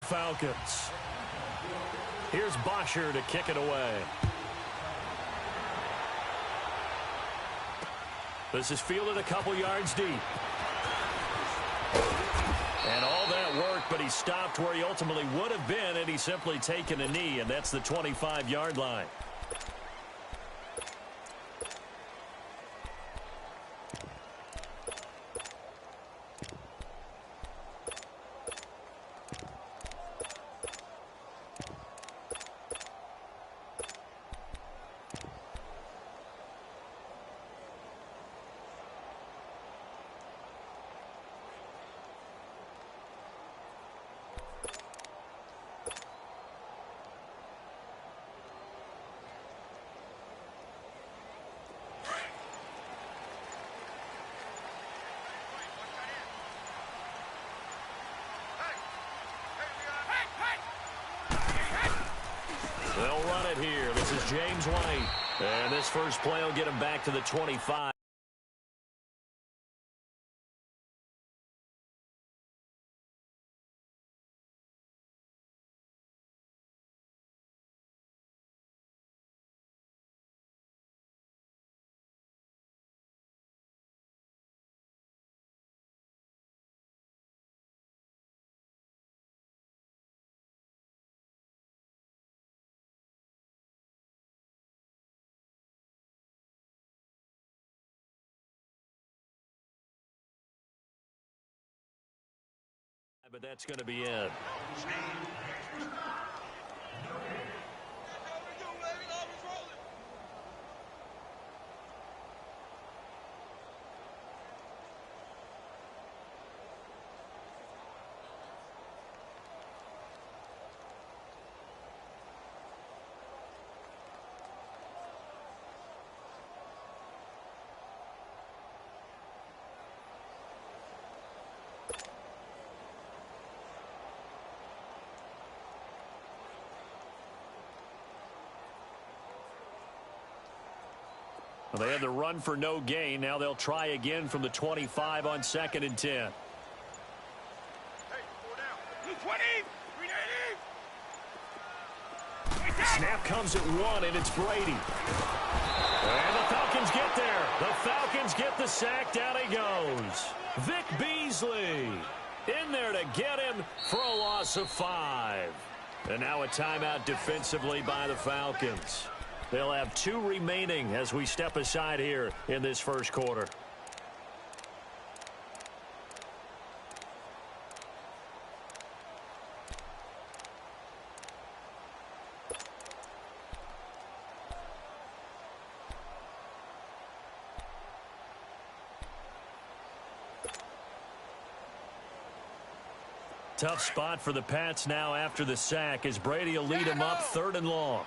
Falcons. Here's Bosher to kick it away. This is fielded a couple yards deep. And all that work, but he stopped where he ultimately would have been, and he's simply taken a knee, and that's the 25-yard line. They'll run it here. This is James White. And this first play will get him back to the 25. But that's going to be it. Well, they had the run for no gain. Now they'll try again from the 25 on 2nd and 10. Hey, 4 down. 20, 380. Snap comes at 1, and it's Brady. And the Falcons get there. The Falcons get the sack. Down he goes. Vic Beasley in there to get him for a loss of 5. And now a timeout defensively by the Falcons. They'll have 2 remaining as we step aside here in this first quarter. Tough spot for the Pats now after the sack as Brady will lead them up 3rd and long.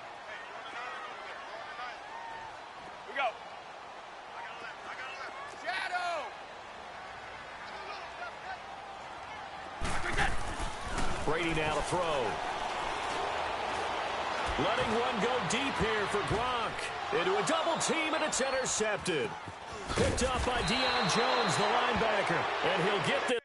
Brady now to throw. Letting one go deep here for Gronk. Into a double team, and it's intercepted. Picked up by Deion Jones, the linebacker. And he'll get this.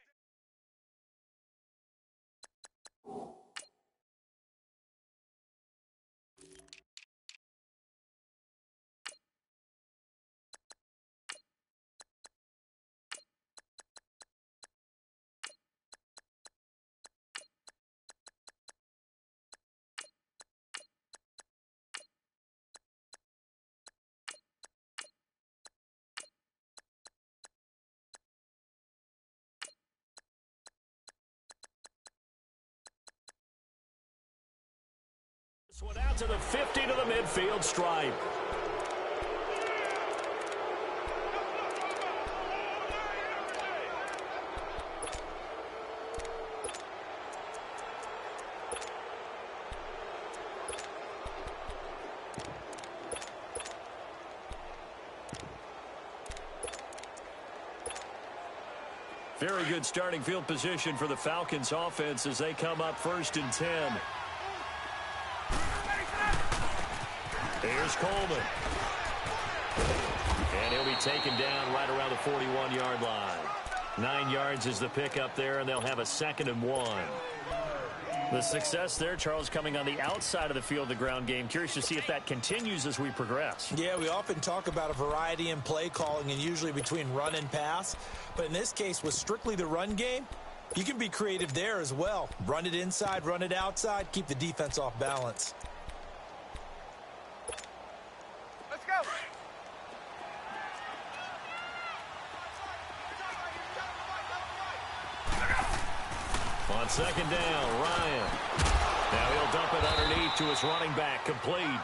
This one out to the 50 to the midfield stripe. Very good starting field position for the Falcons offense as they come up 1st and 10. Here's Coleman. And he'll be taken down right around the 41-yard line. 9 yards is the pickup there, and they'll have a 2nd and 1. The success there, Charles, coming on the outside of the field, the ground game. Curious to see if that continues as we progress. Yeah, we often talk about a variety in play calling and usually between run and pass. But in this case, with strictly the run game, you can be creative there as well. Run it inside, run it outside, keep the defense off balance. Let's go. On second down, Ryan. Now he'll dump it underneath to his running back, complete.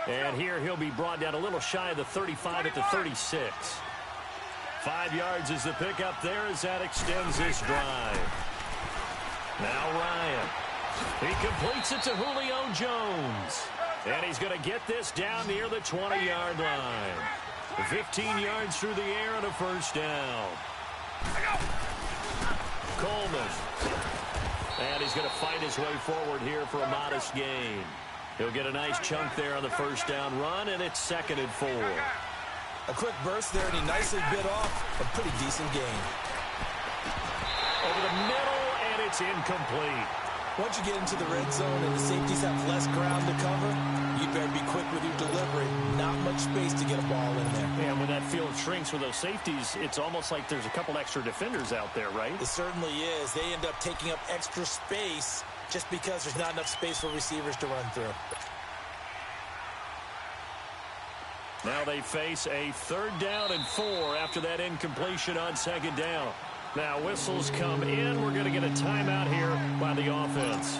And here he'll be brought down a little shy of the 35 at the 36. 5 yards is the pickup there as that extends this drive. Now Ryan. He completes it to Julio Jones. And he's going to get this down near the 20-yard line. 15 yards through the air and a first down. Coleman. And he's going to fight his way forward here for a modest gain. He'll get a nice chunk there on the first down run, and it's 2nd and 4. A quick burst there, and he nicely bit off a pretty decent gain. Over the middle, and it's incomplete. Once you get into the red zone and the safeties have less ground to cover, you better be quick with your delivery. Not much space to get a ball in there. And when that field shrinks with those safeties, it's almost like there's a couple extra defenders out there, right? It certainly is. They end up taking up extra space just because there's not enough space for receivers to run through. Now they face a 3rd down and 4 after that incompletion on 2nd down. Now whistles come in. We're going to get a timeout here by the offense.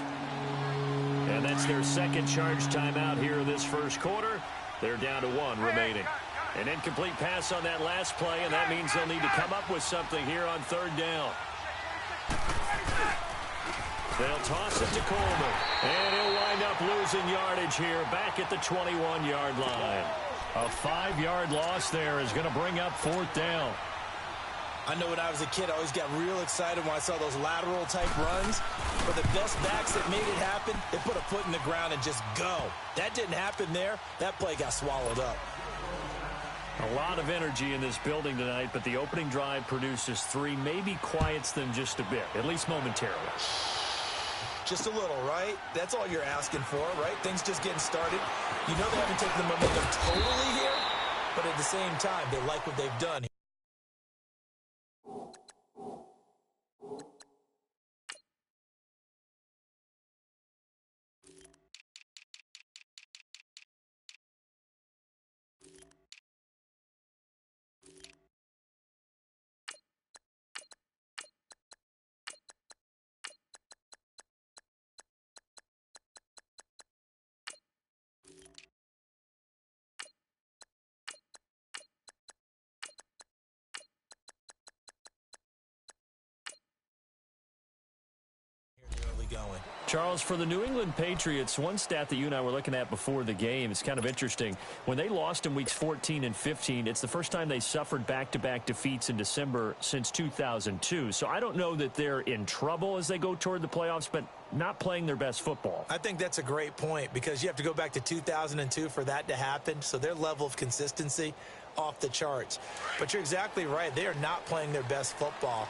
And that's their 2nd charge timeout here in this first quarter. They're down to 1 remaining. An incomplete pass on that last play, and that means they'll need to come up with something here on 3rd down. They'll toss it to Coleman. And he'll wind up losing yardage here back at the 21-yard line. A 5-yard loss there is going to bring up 4th down. I know when I was a kid, I always got real excited when I saw those lateral-type runs. But the best backs that made it happen, they put a foot in the ground and just go. That didn't happen there. That play got swallowed up. A lot of energy in this building tonight, but the opening drive produces 3, maybe quiets them just a bit, at least momentarily. Just a little, right? That's all you're asking for, right? Things just getting started. You know they haven't taken the momentum totally here, but at the same time, they like what they've done. Going. Charles, for the New England Patriots, one stat that you and I were looking at before the game is kind of interesting. When they lost in weeks 14 and 15, it's the first time they suffered back-to-back defeats in December since 2002. So I don't know that they're in trouble as they go toward the playoffs, but not playing their best football. I think that's a great point because you have to go back to 2002 for that to happen. So their level of consistency off the charts. But you're exactly right. They are not playing their best football.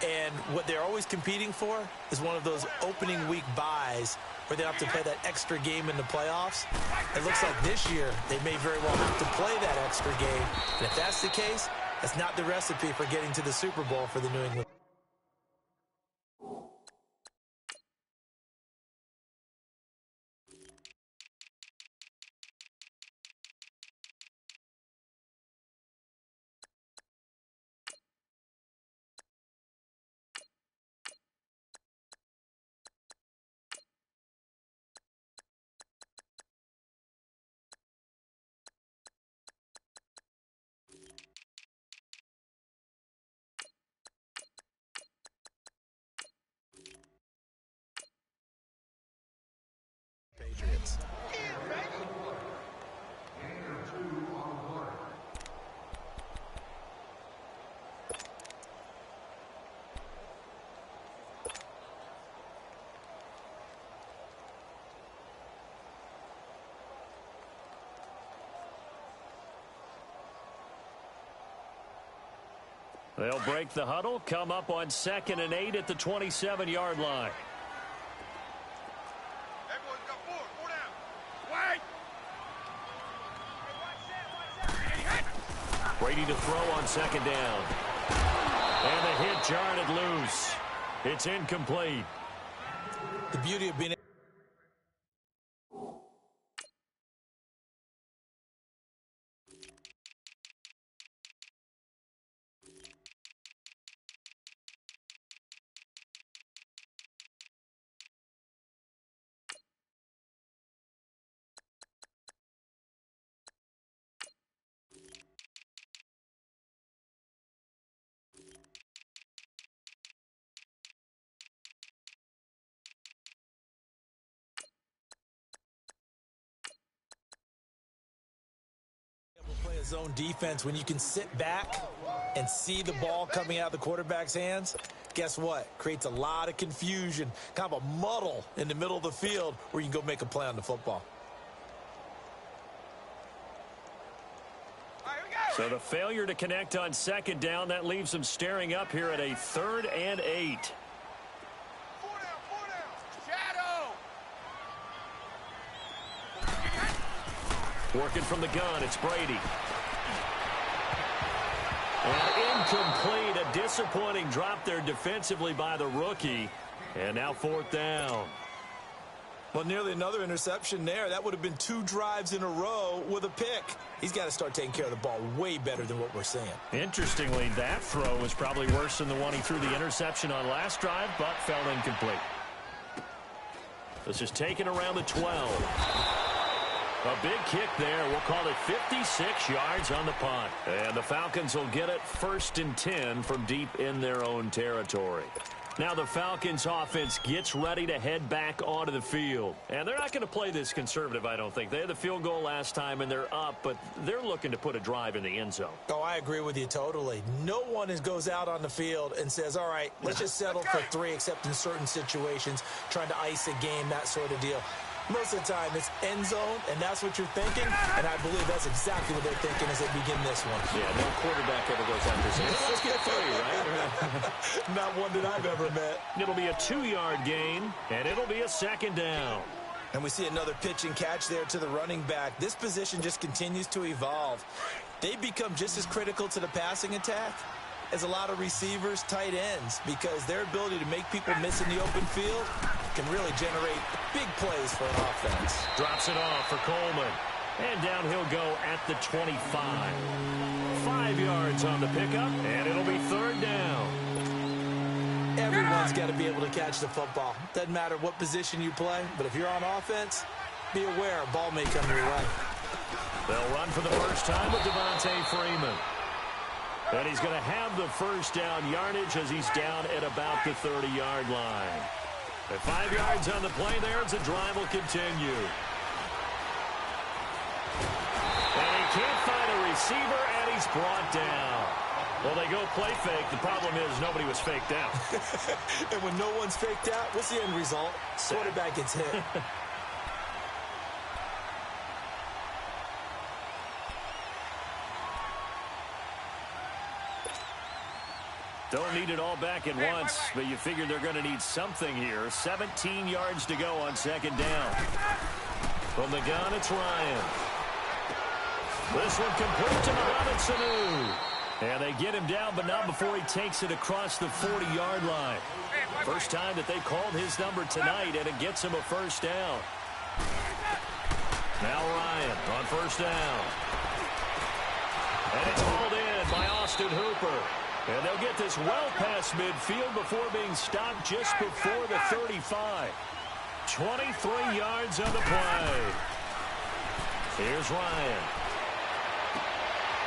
And what they're always competing for is one of those opening week buys where they have to play that extra game in the playoffs. It looks like this year they may very well have to play that extra game. And if that's the case, that's not the recipe for getting to the Super Bowl for the New England. Patriots. They'll break the huddle, come up on 2nd and 8 at the 27-yard line. Brady to throw on second down. And the hit jarred it loose. It's incomplete. The beauty of being play a zone defense when you can sit back and see the ball coming out of the quarterback's hands. Guess what? Creates a lot of confusion, kind of a muddle in the middle of the field where you can go make a play on the football. So the failure to connect on second down, that leaves them staring up here at a 3rd and 8. Working from the gun, it's Brady. And incomplete, a disappointing drop there defensively by the rookie. And now 4th down. Well, nearly another interception there. That would have been 2 drives in a row with a pick. He's got to start taking care of the ball way better than what we're seeing. Interestingly, that throw was probably worse than the one he threw the interception on last drive, but fell incomplete. This is taken around the 12. A big kick there. We'll call it 56 yards on the punt. And the Falcons will get it 1st and 10 from deep in their own territory. Now the Falcons offense gets ready to head back onto the field. And they're not going to play this conservative, I don't think. They had the field goal last time and they're up, but they're looking to put a drive in the end zone. Oh, I agree with you totally. No one goes out on the field and says, all right, let's just settle for 3, except in certain situations, trying to ice a game, that sort of deal. Most of the time, it's end zone, and that's what you're thinking, and I believe that's exactly what they're thinking as they begin this one. Yeah, no quarterback ever goes out there saying, let's get 3, right? Not one that I've ever met. It'll be a 2-yard gain, and it'll be a 2nd down. And we see another pitch and catch there to the running back. This position just continues to evolve. They become just as critical to the passing attack as a lot of receivers, tight ends, because their ability to make people miss in the open field can really generate big plays for an offense. Drops it off for Coleman. And down he'll go at the 25. 5 yards on the pickup, and it'll be 3rd down. Everyone's got to be able to catch the football. Doesn't matter what position you play, but if you're on offense, be aware a ball may come your way. They'll run for the first time with Devontae Freeman. And he's going to have the 1st down yardage as he's down at about the 30-yard line. At 5 yards on the play there, as the drive will continue. And he can't find a receiver, and he's brought down. Well, they go play fake. The problem is nobody was faked out. And when no one's faked out, what's the end result? Quarterback gets hit. Don't need it all back at once, but you figure they're going to need something here. 17 yards to go on 2nd down. From the gun, it's Ryan. This one complete to Mohamed Sanu. And they get him down, but not before he takes it across the 40-yard line. First time that they called his number tonight, and it gets him a 1st down. Now Ryan on 1st down. And it's hauled in by Austin Hooper. And they'll get this well past midfield before being stopped just before the 35. 23 yards on the play. Here's Ryan.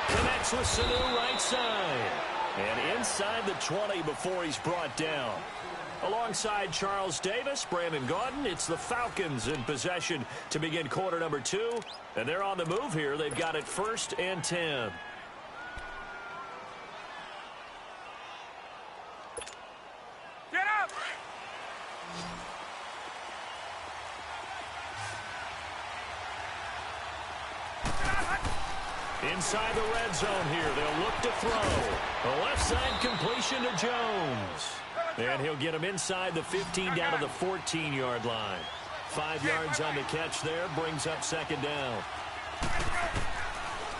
Connects with Sanu right side. And inside the 20 before he's brought down. Alongside Charles Davis, Brandon Gaudin, it's the Falcons in possession to begin quarter number 2. And they're on the move here. They've got it 1st and 10. Inside the red zone here, they'll look to throw. A left side completion to Jones. And he'll get him inside the 15 down to the 14-yard line. 5 yards on the catch there, brings up second down.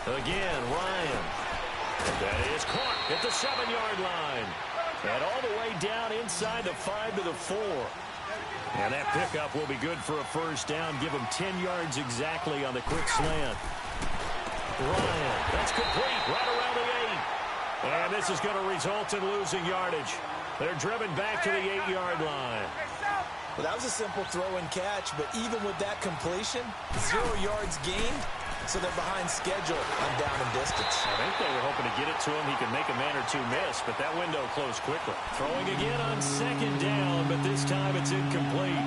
Again, Ryan. That is caught at the 7-yard line. And all the way down inside the 5 to the 4. And that pickup will be good for a first down. Give him 10 yards exactly on the quick slant. Ryan, that's complete right around the 8. And this is going to result in losing yardage. They're driven back to the 8-yard line. Well, that was a simple throw and catch, but even with that completion, 0 yards gained, so they're behind schedule on down and distance. I think they were hoping to get it to him. He could make a man or two miss, but that window closed quickly. Throwing again on second down, but this time it's incomplete.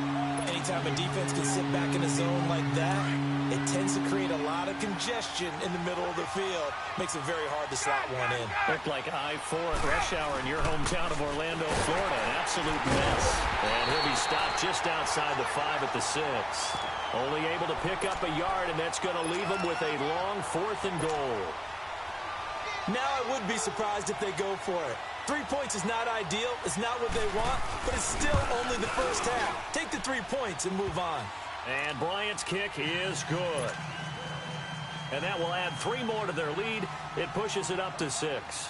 Anytime a defense can sit back in a zone like that, it tends to create a lot of congestion in the middle of the field. Makes it very hard to slot one in. Looked like I-4 at rush hour in your hometown of Orlando, Florida. An absolute mess. And he'll be stopped just outside the 5 at the 6. Only able to pick up a yard, and that's going to leave him with a long 4th and goal. Now I would be surprised if they go for it. 3 points is not ideal. It's not what they want, but it's still only the first half. Take the 3 points and move on. And Bryant's kick is good. And that will add 3 more to their lead. It pushes it up to 6.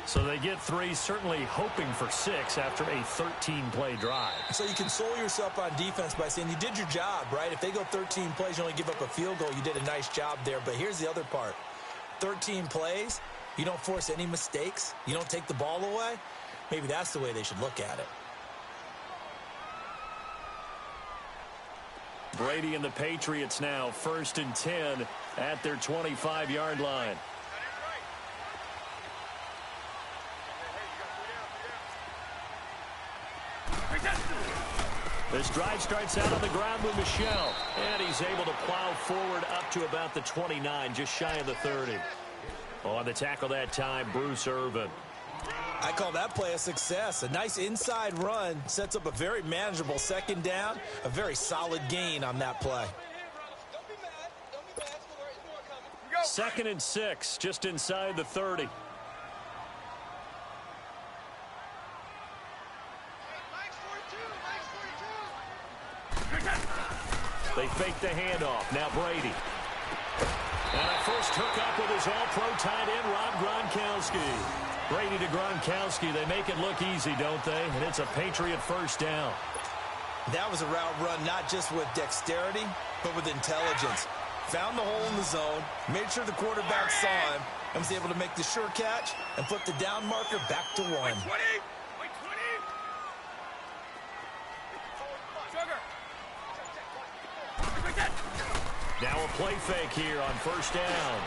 So they get 3, certainly hoping for 6 after a 13-play drive. So you console yourself on defense by saying you did your job, right? If they go 13 plays, you only give up a field goal, you did a nice job there. But here's the other part. 13 plays, you don't force any mistakes, you don't take the ball away. Maybe that's the way they should look at it. Brady and the Patriots now 1st and 10 at their 25-yard line. This drive starts out on the ground with Michel, and he's able to plow forward up to about the 29, just shy of the 30. On the tackle that time, Bruce Irvin. I call that play a success. A nice inside run sets up a very manageable second down, a very solid gain on that play. 2nd and 6, just inside the 30. They fake the handoff. Now Brady. And a first hookup with his all-pro tight end, Rob Gronkowski. Brady to Gronkowski. They make it look easy, don't they? And it's a Patriot first down. That was a route run not just with dexterity, but with intelligence. Found the hole in the zone, made sure the quarterback saw him, and was able to make the sure catch and put the down marker back to 1. Now a play fake here on first down.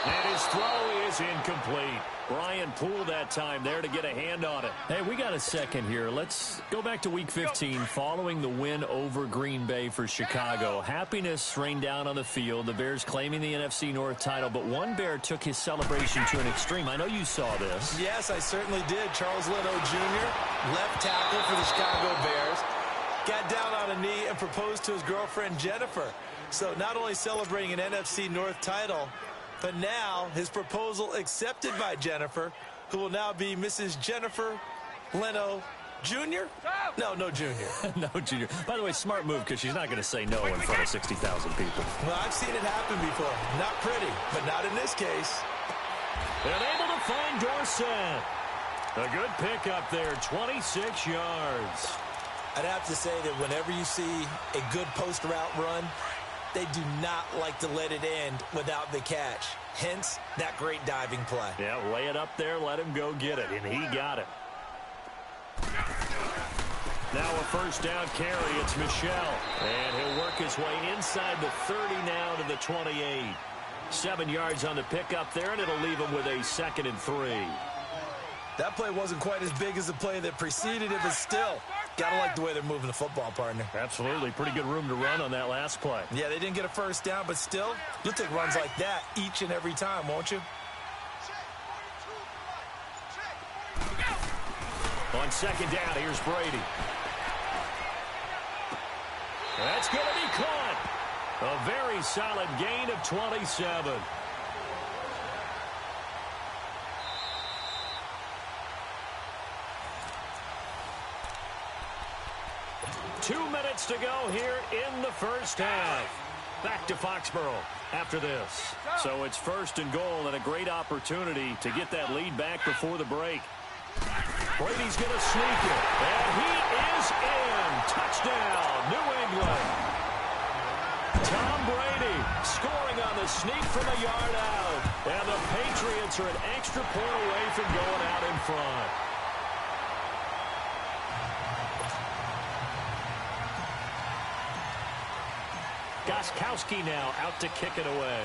And his throw is incomplete. Brian Poole that time there to get a hand on it. Hey, we got a second here. Let's go back to Week 15 following the win over Green Bay for Chicago. Happiness rained down on the field. The Bears claiming the NFC North title, but one Bear took his celebration to an extreme. I know you saw this. Yes, I certainly did. Charles Leno Jr., left tackle for the Chicago Bears, got down on a knee and proposed to his girlfriend Jennifer. So not only celebrating an NFC North title, but now his proposal accepted by Jennifer, who will now be Mrs. Jennifer Leno Jr.? No Jr. No Jr. By the way, smart move because she's not going to say no in front of 60,000 people. Well, I've seen it happen before. Not pretty, but not in this case. They're able to find Dorsett. A good pickup there, 26 yards. I'd have to say that whenever you see a good post route run, they do not like to let it end without the catch. Hence, that great diving play. Yeah, lay it up there, let him go get it, and he got it. Now a first down carry, it's Michel. And he'll work his way inside the 30 now to the 28. 7 yards on the pickup there, and it'll leave him with a 2nd and 3. That play wasn't quite as big as the play that preceded it, but still, gotta like the way they're moving the football, partner. Absolutely. Pretty good room to run on that last play. Yeah, they didn't get a first down, but still, you'll take runs like that each and every time, won't you? On second down, here's Brady. That's going to be caught. A very solid gain of 27. 2 minutes minutes to go here in the first half. Back to Foxborough after this. So it's 1st and goal and a great opportunity to get that lead back before the break. Brady's going to sneak it. And he is in. Touchdown, New England. Tom Brady scoring on the sneak from a yard out. And the Patriots are an extra point away from going out in front. Gostkowski now out to kick it away.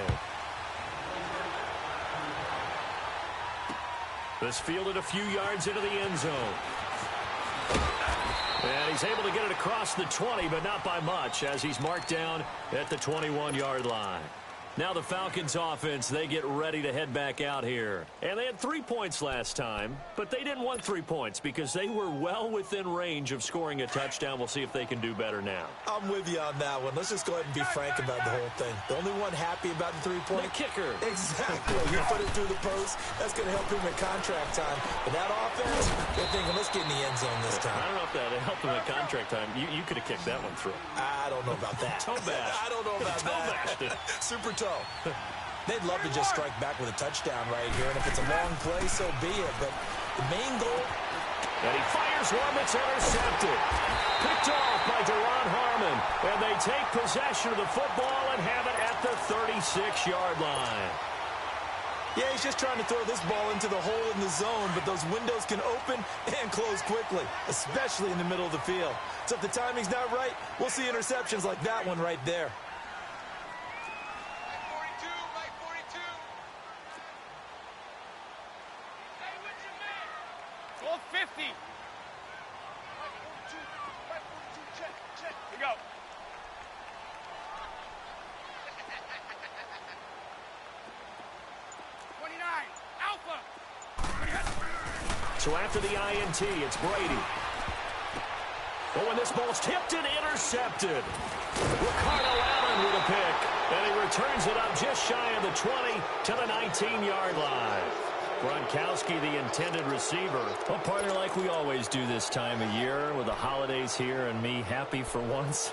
This fielded a few yards into the end zone. And he's able to get it across the 20, but not by much, as he's marked down at the 21-yard line. Now the Falcons offense, they get ready to head back out here. And they had 3 points last time, but they didn't want 3 points because they were well within range of scoring a touchdown. We'll see if they can do better now. I'm with you on that one. Let's just go ahead and be frank about the whole thing. The only one happy about the 3-point? The kicker. Exactly. You put it through the post. That's going to help him at contract time. But that offense, they're thinking, let's get in the end zone this time. I don't know if that helped him at contract time. You could have kicked that one through. I don't know about that. Toe bash. I don't know about that. Super toe. They'd love to just strike back with a touchdown right here, and if it's a long play, so be it. But the main goal... And he fires one that's intercepted. Picked off by Deron Harmon. And they take possession of the football and have it at the 36-yard line. Yeah, he's just trying to throw this ball into the hole in the zone, but those windows can open and close quickly, especially in the middle of the field. So if the timing's not right, we'll see interceptions like that one right there. 50. Here we go. Alpha. So after the INT, it's Brady. Oh, and this ball's tipped and intercepted. Ricardo Allen with a pick. And he returns it up just shy of the 20 to the 19-yard line. Gronkowski, the intended receiver. Well, partner, like we always do this time of year with the holidays here and me happy for once.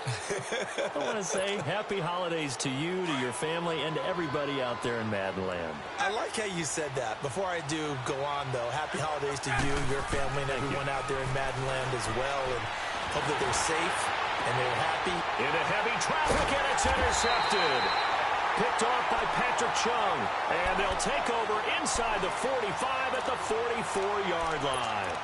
I want to say happy holidays to you, to your family, and to everybody out there in Madden Land. I like how you said that. Before I do go on, though, happy holidays to you, your family, and everyone out there in Madden Land as well. And hope that they're safe and they're happy. Into heavy traffic, and it's intercepted. Picked off by Patrick Chung. And they'll take over inside the 45 at the 44-yard line.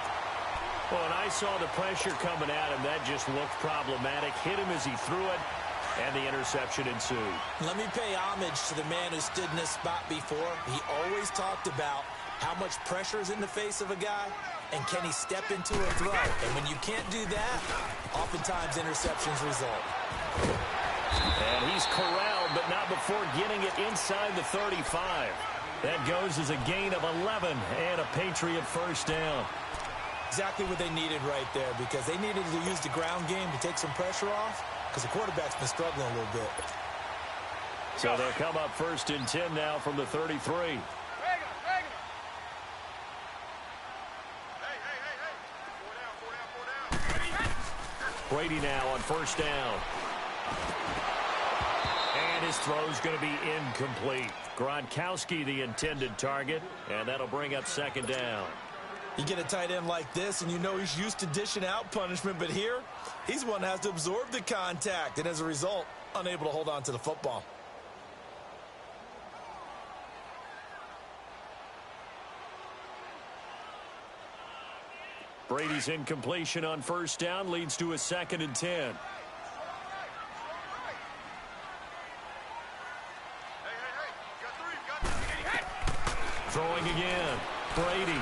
Well, and I saw the pressure coming at him. That just looked problematic. Hit him as he threw it, and the interception ensued. Let me pay homage to the man who stood in this spot before. He always talked about how much pressure is in the face of a guy, and can he step into a throw. And when you can't do that, oftentimes interceptions result. And he's corralled, but not before getting it inside the 35. That goes as a gain of 11 and a Patriot first down. Exactly what they needed right there, because they needed to use the ground game to take some pressure off, because the quarterback's been struggling a little bit. So they'll come up 1st and 10 now from the 33. Brady now on 1st down. And his throw's going to be incomplete. Gronkowski, the intended target, and that'll bring up 2nd down. You get a tight end like this, and you know he's used to dishing out punishment, but here, he's one that has to absorb the contact, and as a result, unable to hold on to the football. Brady's incompletion on 1st down leads to a 2nd and 10. Throwing again. Brady.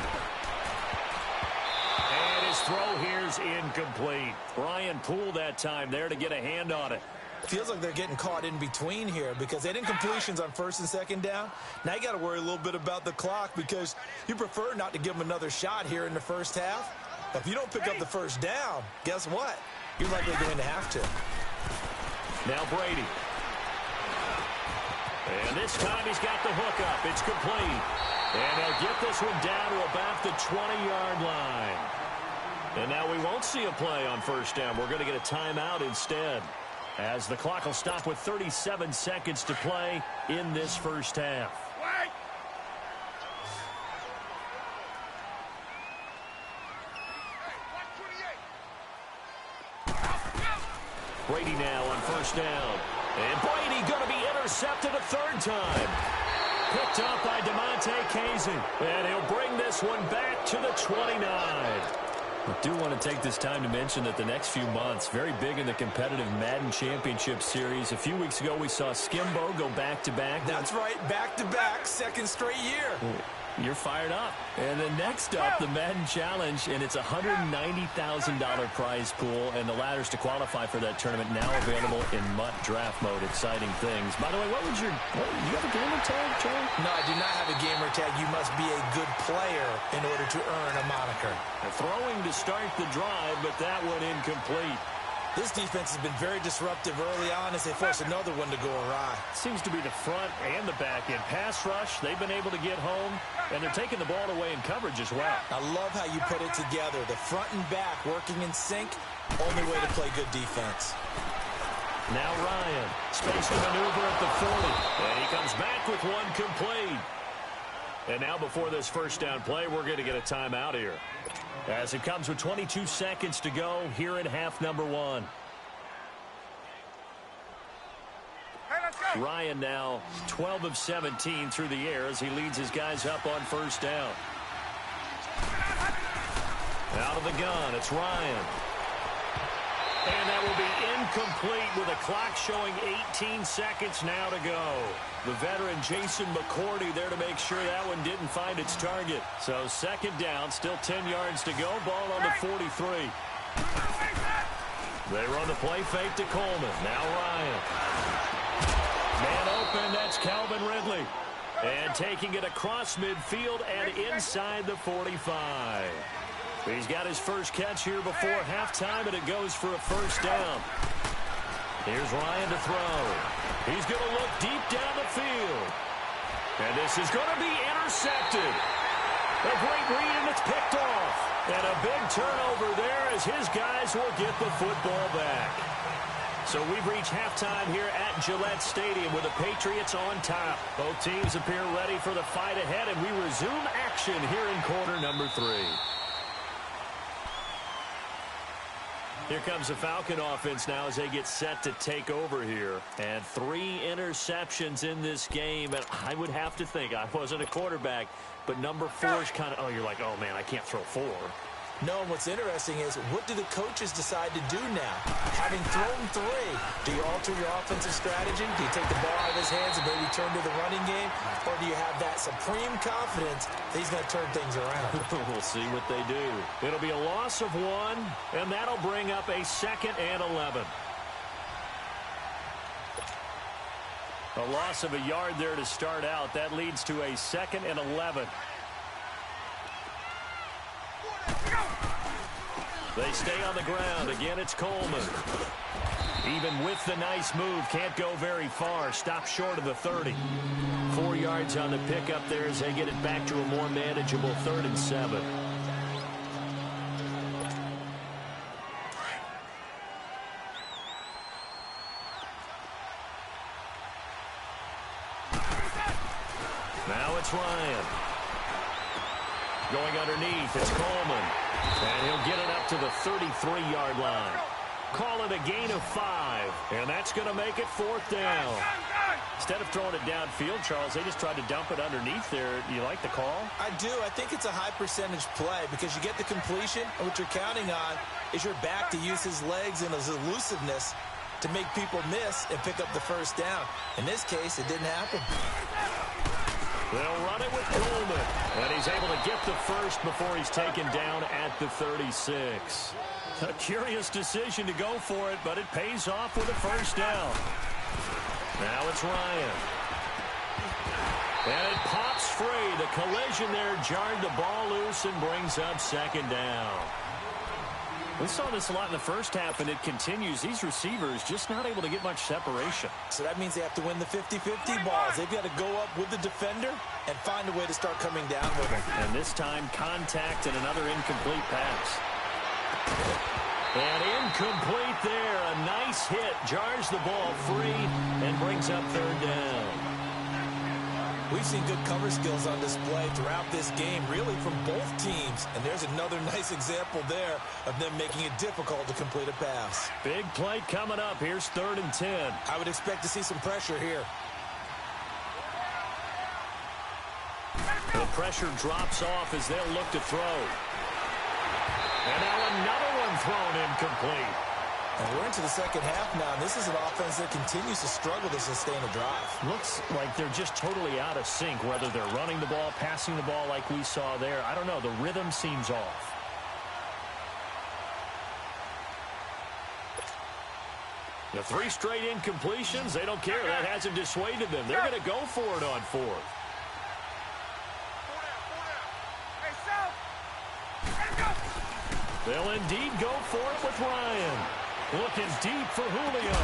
And his throw here's incomplete. Brian Poole that time there to get a hand on it. Feels like they're getting caught in between here because they had incompletions on 1st and 2nd down. Now you got to worry a little bit about the clock because you prefer not to give them another shot here in the first half. But if you don't pick up the 1st down, guess what? You're likely going to have to. Now Brady. And this time he's got the hookup. It's complete. And they'll get this one down to about the 20-yard line. And now we won't see a play on first down. We're going to get a timeout instead, as the clock will stop with 37 seconds to play in this first half. Wait. Brady now on first down. And Brady going to be intercepted a third time. Picked up by DeMonte Casey. And he'll bring this one back to the 29. I do want to take this time to mention that the next few months, very big in the competitive Madden Championship Series. A few weeks ago, we saw Skimbo go back-to-back. That's right, back-to-back, second straight year. You're fired up. And then next up, the Madden Challenge, and it's a $190,000 prize pool, and the ladders to qualify for that tournament now available in MUT draft mode. Exciting things. By the way, do you have a gamer tag, Charlie? No, I do not have a gamer tag. You must be a good player in order to earn a moniker. Throwing to start the drive, but that one incomplete. This defense has been very disruptive early on as they force another one to go awry. Seems to be the front and the back end. Pass rush, they've been able to get home, and they're taking the ball away in coverage as well. I love how you put it together. The front and back working in sync, only way to play good defense. Now Ryan, space to maneuver at the 40, and he comes back with one complete. And now before this first down play, we're going to get a timeout here, as it comes with 22 seconds to go here in half number one. Hey, let's go. Ryan now 12 of 17 through the air as he leads his guys up on first down. Out of the gun, it's Ryan. And that will be incomplete with a clock showing 18 seconds now to go. The veteran Jason McCourty there to make sure that one didn't find its target. So second down, still 10 yards to go. Ball on the 43. They run the play fake to Coleman. Now Ryan. Man open, that's Calvin Ridley. And taking it across midfield and inside the 45. He's got his first catch here before halftime, and it goes for a first down. Here's Ryan to throw. He's going to look deep down the field. And this is going to be intercepted. A great read, and it's picked off. And a big turnover there as his guys will get the football back. So we've reached halftime here at Gillette Stadium with the Patriots on top. Both teams appear ready for the fight ahead, and we resume action here in quarter number 3. Here comes the Falcon offense now as they get set to take over here. And 3 interceptions in this game. And I would have to think, I wasn't a quarterback, but number 4 is kind of, oh, you're like, oh, man, I can't throw 4. No, and what's interesting is, what do the coaches decide to do now? Having thrown 3, do you alter your offensive strategy? Do you take the ball out of his hands and maybe turn to the running game? Or do you have that supreme confidence that he's going to turn things around? We'll see what they do. It'll be a loss of 1, and that'll bring up a 2nd and 11. A loss of a yard there to start out. That leads to a 2nd and 11. They stay on the ground. Again, it's Coleman. Even with the nice move, can't go very far. Stop short of the 30. 4 yards on the pickup there as they get it back to a more manageable 3rd and 7. Now it's Ryan. Going underneath, it's Coleman. And he'll get it up to the 33-yard line. Call it a gain of 5. And that's going to make it 4th down. Instead of throwing it downfield, Charles, they just tried to dump it underneath there. Do you like the call? I do. I think it's a high percentage play because you get the completion, and what you're counting on is your back to use his legs and his elusiveness to make people miss and pick up the first down. In this case, it didn't happen. They'll run it with Coleman. And he's able to get the first before he's taken down at the 36. A curious decision to go for it, but it pays off with a first down. Now it's Ryan. And it pops free. The collision there jarred the ball loose and brings up 2nd down. We saw this a lot in the first half, and it continues. These receivers just not able to get much separation. So that means they have to win the 50-50 balls. They've got to go up with the defender and find a way to start coming down with him. And this time, contact and another incomplete pass. And incomplete there. A nice hit. Jars the ball free and brings up third down. We've seen good cover skills on display throughout this game, really from both teams. And there's another nice example there of them making it difficult to complete a pass. Big play coming up. Here's 3rd and 10. I would expect to see some pressure here. The pressure drops off as they'll look to throw. And now another one thrown incomplete. And we're into the second half now, and this is an offense that continues to struggle to sustain a drive. Looks like they're just totally out of sync, whether they're running the ball, passing the ball like we saw there. I don't know. The rhythm seems off. The 3 straight incompletions, they don't care. That hasn't dissuaded them. They're going to go for it on 4th. They'll indeed go for it with Ryan. Looking deep for Julio.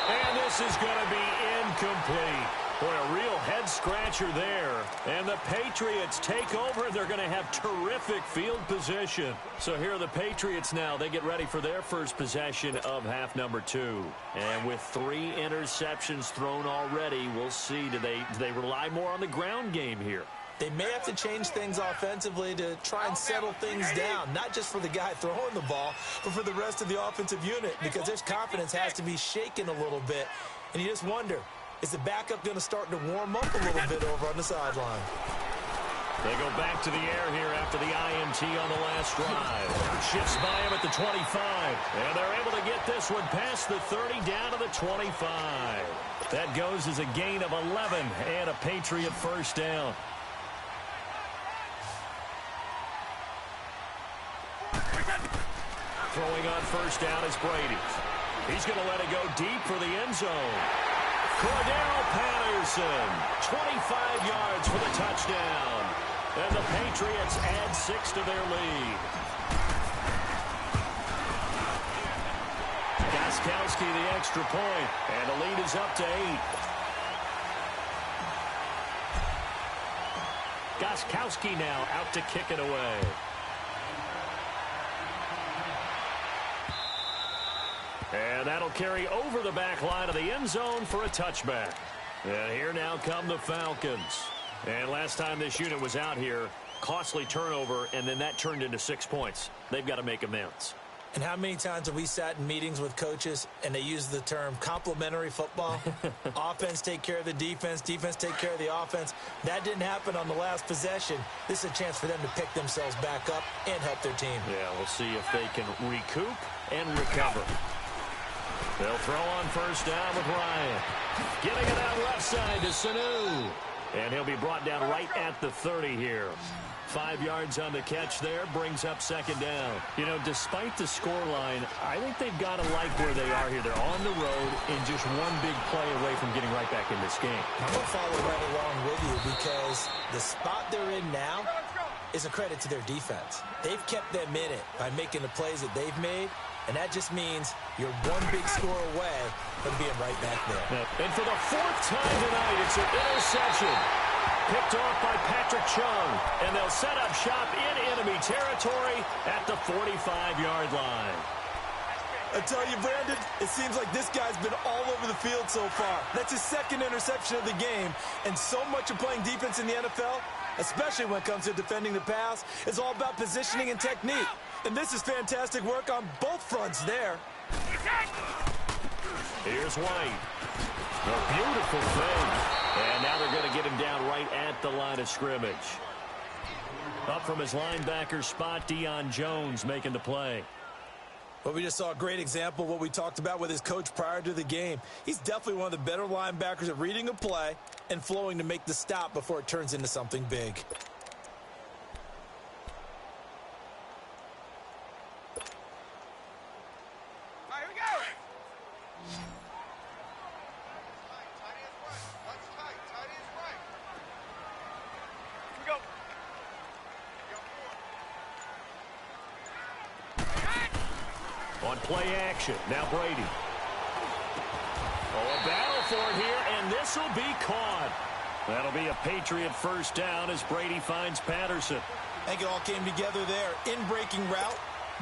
And this is going to be incomplete. Boy, a real head-scratcher there. And the Patriots take over. They're going to have terrific field position. So here are the Patriots now. They get ready for their first possession of half number 2. And with 3 interceptions thrown already, we'll see. Do they rely more on the ground game here? They may have to change things offensively to try and settle things down, not just for the guy throwing the ball, but for the rest of the offensive unit, because their confidence has to be shaken a little bit. And you just wonder, is the backup going to start to warm up a little bit over on the sideline? They go back to the air here after the INT on the last drive. Shifts by him at the 25. And they're able to get this one past the 30 down to the 25. That goes as a gain of 11 and a Patriot first down. Throwing on first down is Brady. He's going to let it go deep for the end zone. Cordell Patterson, 25 yards for the touchdown. And the Patriots add 6 to their lead. Gostkowski the extra point, and the lead is up to 8. Gostkowski now out to kick it away. And that'll carry over the back line of the end zone for a touchback. And here now come the Falcons. And last time this unit was out here, costly turnover, and then that turned into 6 points. They've got to make amends. And how many times have we sat in meetings with coaches and they use the term complementary football? Offense take care of the defense, defense take care of the offense. That didn't happen on the last possession. This is a chance for them to pick themselves back up and help their team. Yeah, we'll see if they can recoup and recover. They'll throw on first down with Ryan. Getting it out left side to Sanu. And he'll be brought down right at the 30 here. 5 yards on the catch there, brings up second down. You know, despite the scoreline, I think they've got to like where they are here. They're on the road and just one big play away from getting right back in this game. I'm going to follow right along with you because the spot they're in now is a credit to their defense. They've kept them in it by making the plays that they've made, and that just means you're one big score away from being right back there. And for the 4th time tonight, it's an interception. Picked off by Patrick Chung, and they'll set up shop in enemy territory at the 45-yard line. I tell you, Brandon, it seems like this guy's been all over the field so far. That's his 2nd interception of the game, and so much of playing defense in the NFL, especially when it comes to defending the pass, is all about positioning and technique. And this is fantastic work on both fronts there. Here's White. A beautiful thing. And now they're going to get him down right at the line of scrimmage. Up from his linebacker spot, Deion Jones making the play. Well, we just saw a great example of what we talked about with his coach prior to the game. He's definitely one of the better linebackers at reading a play and flowing to make the stop before it turns into something big. On play action, now Brady. Oh, a battle for it here, and this will be caught. That'll be a Patriot first down as Brady finds Patterson. I think it all came together there. In-breaking route,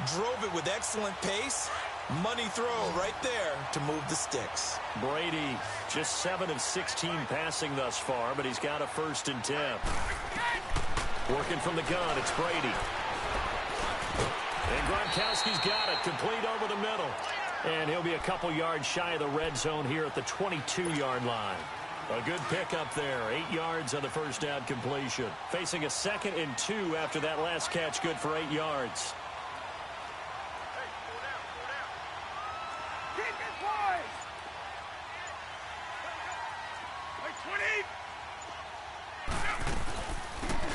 drove it with excellent pace. Money throw right there to move the sticks. Brady just 7 of 16 passing thus far, but he's got a 1st and 10. Working from the gun, it's Brady. And Gronkowski's got it, complete over the middle. And he'll be a couple yards shy of the red zone here at the 22-yard line. A good pickup there, 8 yards on the first down completion. Facing a 2nd and 2 after that last catch, good for 8 yards.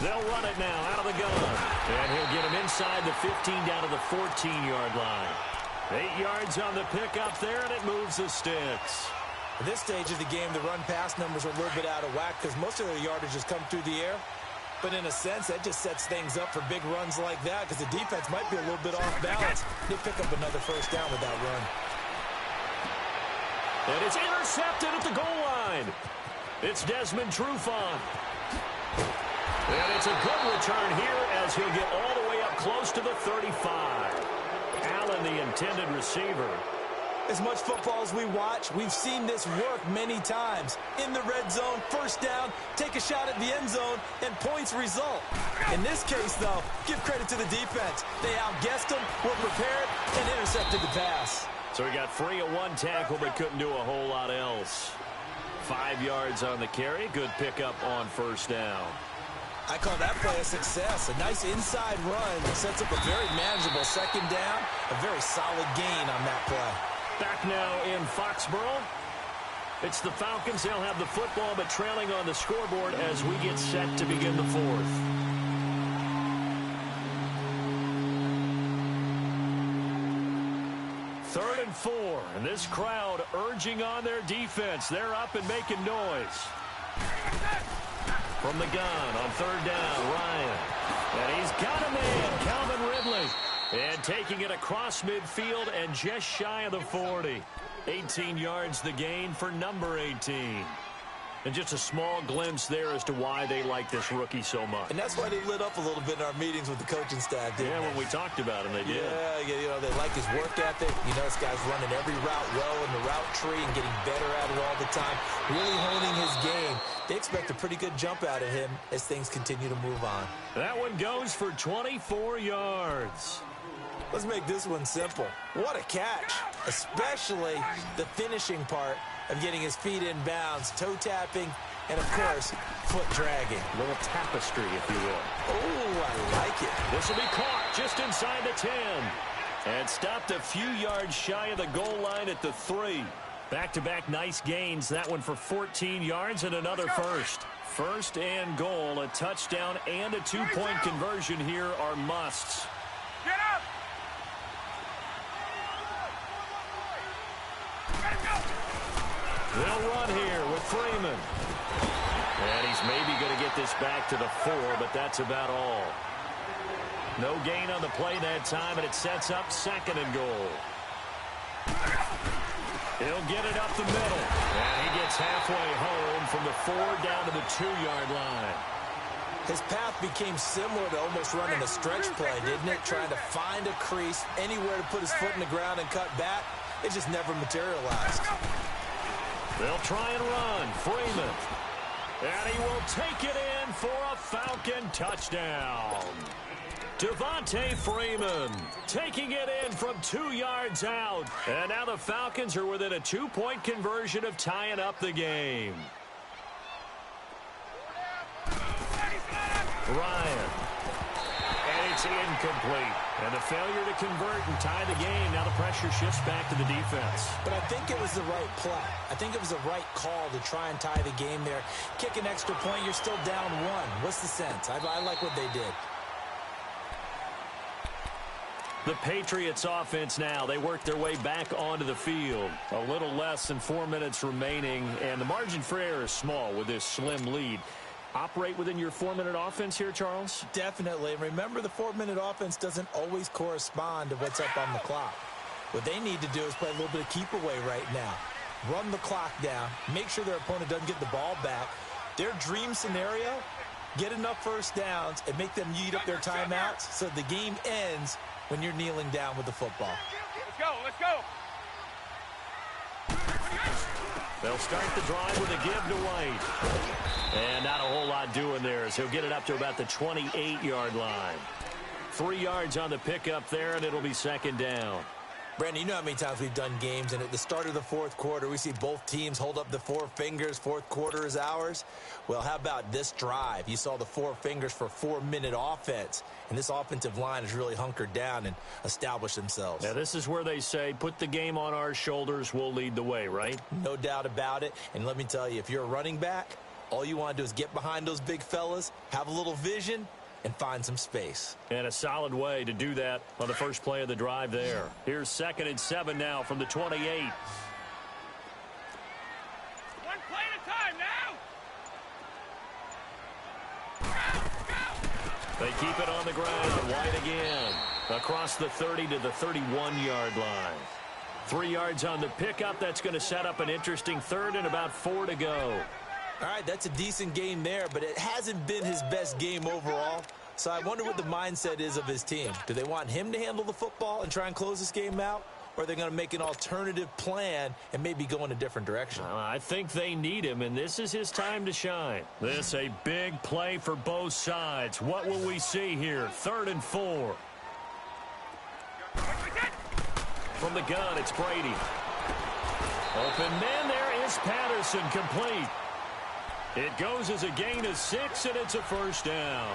They'll run it now out of the gun. And he'll get him inside the 15 down to the 14-yard line. 8 yards on the pickup there, and it moves the sticks. At this stage of the game, the run-pass numbers are a little bit out of whack because most of their yardage has come through the air. But in a sense, that just sets things up for big runs like that because the defense might be a little bit off balance. They pick up another 1st down with that run. And it's intercepted at the goal line. It's Desmond Trufant. And it's a good return here as he'll get all the way up close to the 35. Allen, the intended receiver. As much football as we watch, we've seen this work many times. In the red zone, 1st down, take a shot at the end zone, and points result. In this case, though, give credit to the defense. They outguessed them, were prepared, and intercepted the pass. So he got free of 1 tackle but couldn't do a whole lot else. 5 yards on the carry. Good pickup on 1st down. I call that play a success. A nice inside run sets up a very manageable 2nd down. A very solid gain on that play. Back now in Foxborough. It's the Falcons. They'll have the football, but trailing on the scoreboard as we get set to begin the 4th. Third and 4, and this crowd urging on their defense. They're up and making noise. From the gun on 3rd down, Ryan. And he's got a man, Calvin Ridley. And taking it across midfield and just shy of the 40. 18 yards the gain for number 18. And just a small glimpse there as to why they like this rookie so much. And that's why they lit up a little bit in our meetings with the coaching staff, didn't they? When we talked about him, they did. Yeah, you know, they like his work ethic. You know, this guy's running every route well in the route tree and getting better at it all the time. Really honing his game. They expect a pretty good jump out of him as things continue to move on. That one goes for 24 yards. Let's make this one simple. What a catch, especially the finishing part of getting his feet in bounds, toe tapping, and of course, foot dragging. A little tapestry, if you will. Oh, I like it. This will be caught just inside the 10. And stopped a few yards shy of the goal line at the 3. Back-to-back nice gains. That one for 14 yards and another 1st. 1st and goal, a touchdown and a 2-point conversion here are musts. Get up! They'll run here with Freeman. And he's maybe going to get this back to the 4, but that's about all. No gain on the play that time, and it sets up 2nd and goal. He'll get it up the middle. And he gets halfway home from the 4 down to the 2-yard line. His path became similar to almost running a stretch play, didn't it? Trying to find a crease, anywhere to put his foot in the ground and cut back. It just never materialized. They'll try and run. Freeman. And he will take it in for a Falcon touchdown. Devontae Freeman taking it in from 2 yards out. And now the Falcons are within a 2-point conversion of tying up the game. Ryan. And it's incomplete. And the failure to convert and tie the game. Now the pressure shifts back to the defense. But I think it was the right play. I think it was the right call to try and tie the game there. Kick an extra point, you're still down 1. What's the sense? I like what they did. The Patriots offense now, they work their way back onto the field. A little less than 4 minutes remaining, and the margin for error is small with this slim lead. Operate within your 4-minute offense here, Charles? Definitely. Remember, the 4-minute offense doesn't always correspond to what's up on the clock. What they need to do is play a little bit of keep away right now. Run the clock down. Make sure their opponent doesn't get the ball back. Their dream scenario, get enough first downs and make them eat up their timeouts so the game ends when you're kneeling down with the football. Let's go, let's go. They'll start the drive with a give to White. And not a whole lot doing there as he'll get it up to about the 28-yard line. 3 yards on the pickup there, and it'll be second down. Brandon, you know how many times we've done games, and at the start of the fourth quarter, we see both teams hold up the 4 fingers, fourth quarter is ours. Well, how about this drive? You saw the 4 fingers for 4-minute offense, and this offensive line has really hunkered down and established themselves. Now, this is where they say, put the game on our shoulders, we'll lead the way, right? No doubt about it, and let me tell you, if you're a running back, all you want to do is get behind those big fellas, have a little vision, and find some space. And a solid way to do that on the first play of the drive there. Here's 2nd and 7 now from the 28. 1 play at a time now. They keep it on the ground. White again. Across the 30 to the 31-yard line. 3 yards on the pickup. That's going to set up an interesting 3rd and about 4 to go. All right, that's a decent game there, but it hasn't been his best game overall. So I wonder what the mindset is of his team. Do they want him to handle the football and try and close this game out? Or are they going to make an alternative plan and maybe go in a different direction? I think they need him, and this is his time to shine. This a big play for both sides. What will we see here? 3rd and 4. From the gun, it's Brady. Open man, there is Patterson, complete. It goes as a gain of 6, and it's a first down.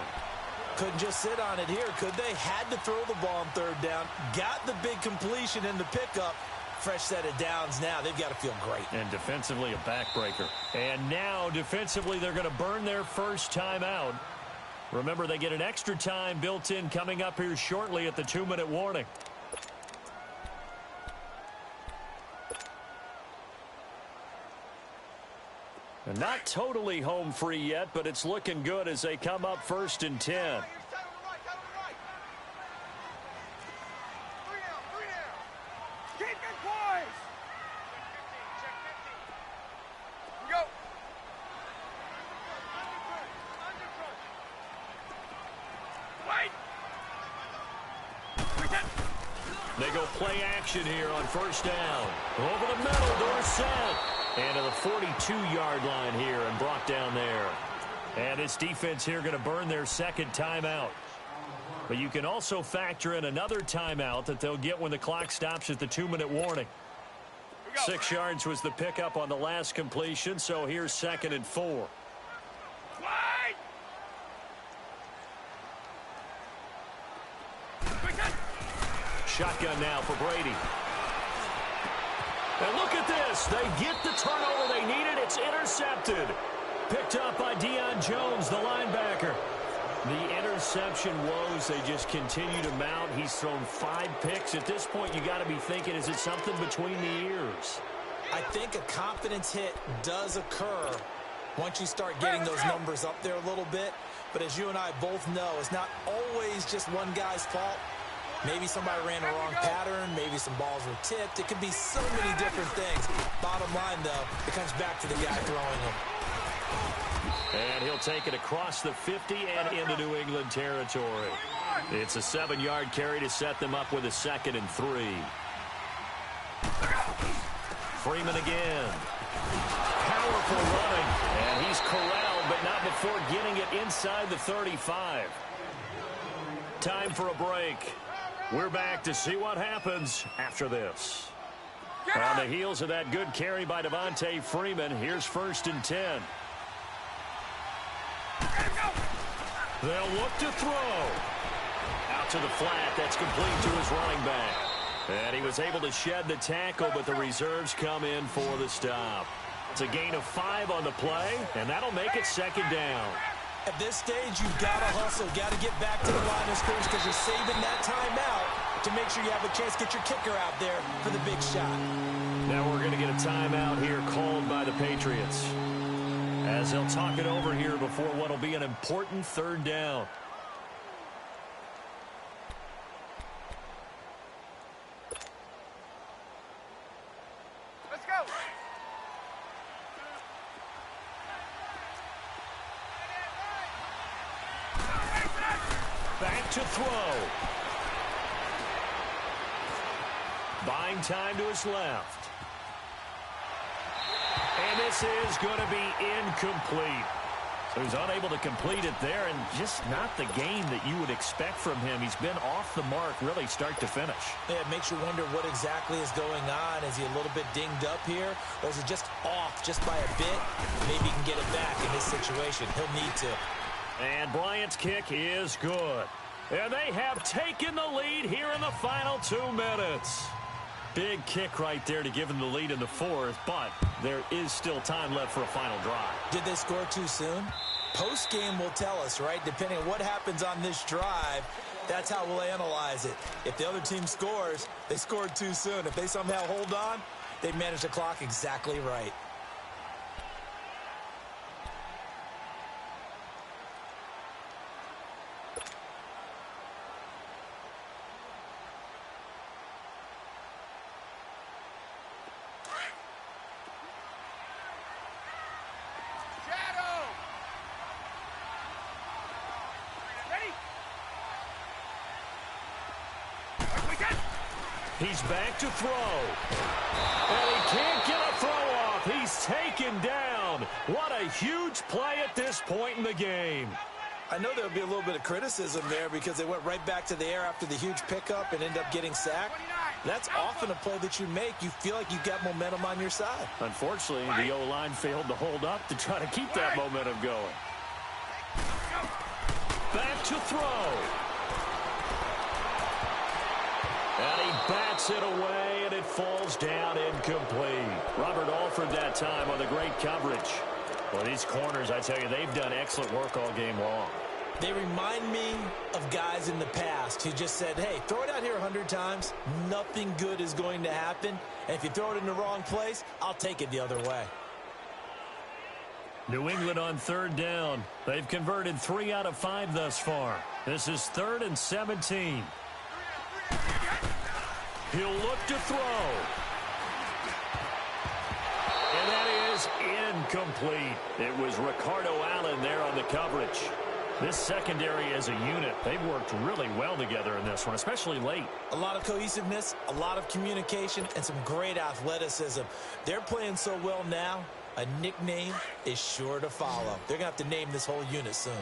Couldn't just sit on it here, could they? Had to throw the ball on 3rd down. Got the big completion in the pickup. Fresh set of downs now. They've got to feel great. And defensively, a backbreaker. And now, defensively, they're going to burn their first time out. Remember, they get an extra time built in coming up here shortly at the 2-minute warning. Not totally home free yet, but it's looking good as they come up 1st and 10. They go play action here on 1st down. Over the middle, Dorsett. And to the 42-yard line here and brought down there. And this defense here going to burn their 2nd timeout. But you can also factor in another timeout that they'll get when the clock stops at the 2-minute warning. 6 yards was the pickup on the last completion, so here's 2nd and 4. Shotgun now for Brady. And look at this. They get the turnover they needed. It's intercepted. Picked up by Deion Jones, the linebacker. The interception woes, they just continue to mount. He's thrown 5 picks. At this point, you got to be thinking, is it something between the ears? I think a confidence hit does occur once you start getting those numbers up there a little bit. But as you and I both know, it's not always just one guy's fault. Maybe somebody ran the wrong pattern. Maybe some balls were tipped. It could be so many different things. Bottom line, though, it comes back to the guy throwing them. And he'll take it across the 50 and into New England territory. It's a 7-yard carry to set them up with a 2nd and 3. Freeman again. Powerful running. And he's corralled, but not before getting it inside the 35. Time for a break. We're back to see what happens after this. On the heels of that good carry by Devontae Freeman, here's 1st and 10. They'll look to throw. Out to the flat. That's complete to his running back. And he was able to shed the tackle, but the reserves come in for the stop. It's a gain of 5 on the play, and that'll make it 2nd down. At this stage, you've got to hustle, got to get back to the line of scrimmage because you're saving that timeout to make sure you have a chance to get your kicker out there for the big shot. Now we're going to get a timeout here called by the Patriots as they'll talk it over here before what will be an important 3rd down. Let's go. Back to throw. Running time to his left. And this is going to be incomplete. So he's unable to complete it there, and just not the game that you would expect from him. He's been off the mark really start to finish. Yeah, it makes you wonder what exactly is going on. Is he a little bit dinged up here, or is it just off just by a bit? Maybe he can get it back in this situation. He'll need to. And Bryant's kick is good. And they have taken the lead here in the final 2 minutes. Big kick right there to give them the lead in the fourth, but there is still time left for a final drive. Did they score too soon? Post-game will tell us, right? Depending on what happens on this drive, that's how we'll analyze it. If the other team scores, they scored too soon. If they somehow hold on, they managed the clock exactly right. He's back to throw. And he can't get a throw off. He's taken down. What a huge play at this point in the game. I know there'll be a little bit of criticism there because they went right back to the air after the huge pickup and ended up getting sacked. That's often a play that you make. You feel like you've got momentum on your side. Unfortunately, the O-line failed to hold up to try to keep that momentum going. Back to throw. And he bats it away, and it falls down incomplete. Robert Alford that time on the great coverage. Well, these corners, I tell you, they've done excellent work all game long. They remind me of guys in the past who just said, hey, throw it out here 100 times. Nothing good is going to happen. And if you throw it in the wrong place, I'll take it the other way. New England on third down. They've converted 3 out of 5 thus far. This is 3rd and 17. He'll look to throw. And that is incomplete. It was Ricardo Allen there on the coverage. This secondary as a unit, they've worked really well together in this one, especially late. A lot of cohesiveness, a lot of communication, and some great athleticism. They're playing so well now, a nickname is sure to follow. They're going to have to name this whole unit soon.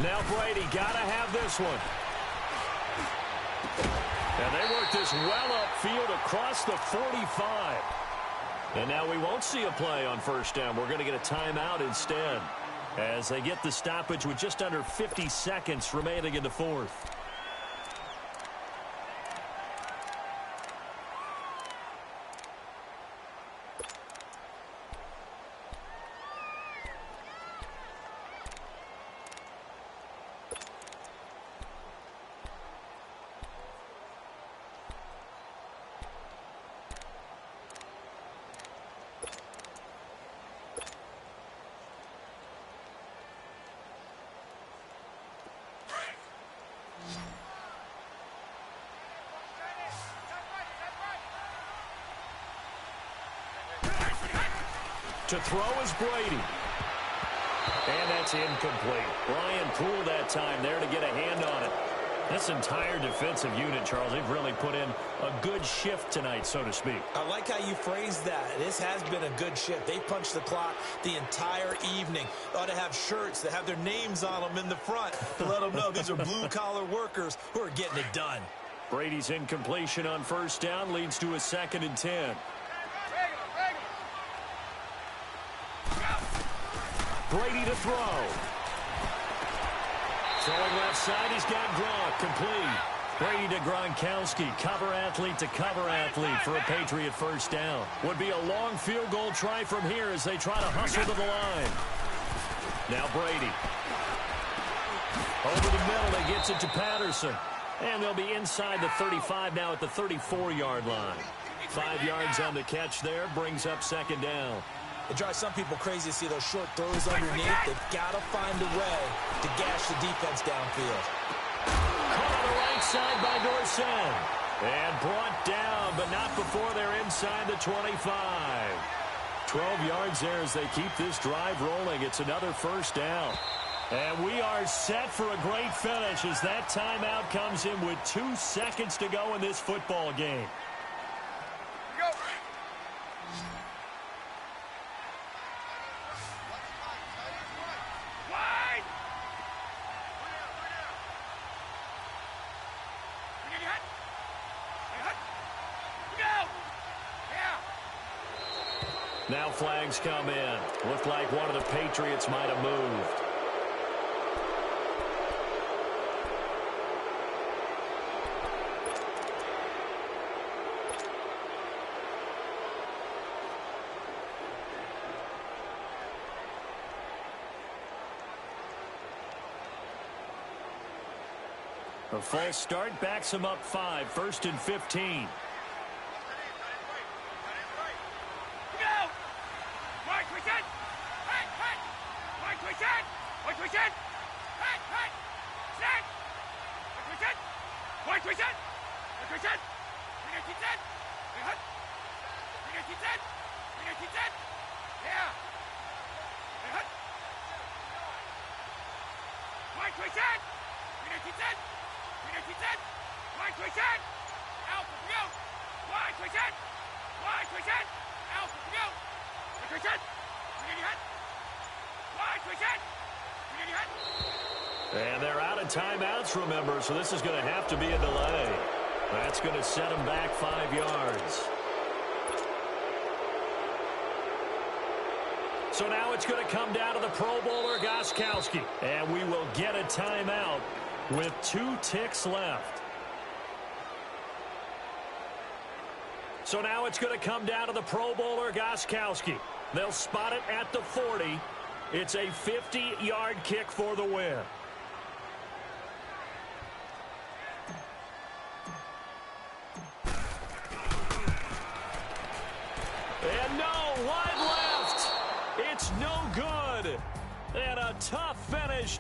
Now Brady got to have this one. And they work this well upfield across the 45. And now we won't see a play on first down. We're going to get a timeout instead as they get the stoppage with just under 50 seconds remaining in the fourth. To throw is Brady. And that's incomplete. Brian Poole that time there to get a hand on it. This entire defensive unit, Charles, they've really put in a good shift tonight, so to speak. I like how you phrased that. This has been a good shift. They punched the clock the entire evening. They ought to have shirts that have their names on them in the front to let them know these are blue-collar workers who are getting it done. Brady's incompletion on first down leads to a 2nd and 10. Brady to throw. Throwing left side, he's got Gronk, complete. Brady to Gronkowski, cover athlete to cover athlete for a Patriot first down. Would be a long field goal try from here as they try to hustle to the line. Now Brady. Over the middle, he gets it to Patterson. And they'll be inside the 35 now at the 34-yard line. 5 yards on the catch there, brings up 2nd down. It drives some people crazy to see those short throws underneath. They've got to find a way to gash the defense downfield. Caught on the right side by Dorsett. And brought down, but not before they're inside the 25. 12 yards there as they keep this drive rolling. It's another first down. And we are set for a great finish as that timeout comes in with 2 seconds to go in this football game. Go. Wide. Go. Yeah. Now flags come in. Looked like one of the Patriots might have moved. A false start backs him up 5, 1st and 15. And they're out of timeouts, remember, so this is going to have to be a delay. That's going to set them back 5 yards. So now it's going to come down to the Pro Bowler, Gostkowski. And we will get a timeout with 2 ticks left. So now it's going to come down to the Pro Bowler, Gostkowski. They'll spot it at the 40. It's a 50-yard kick for the win. And no, wide left. It's no good. And a tough finish.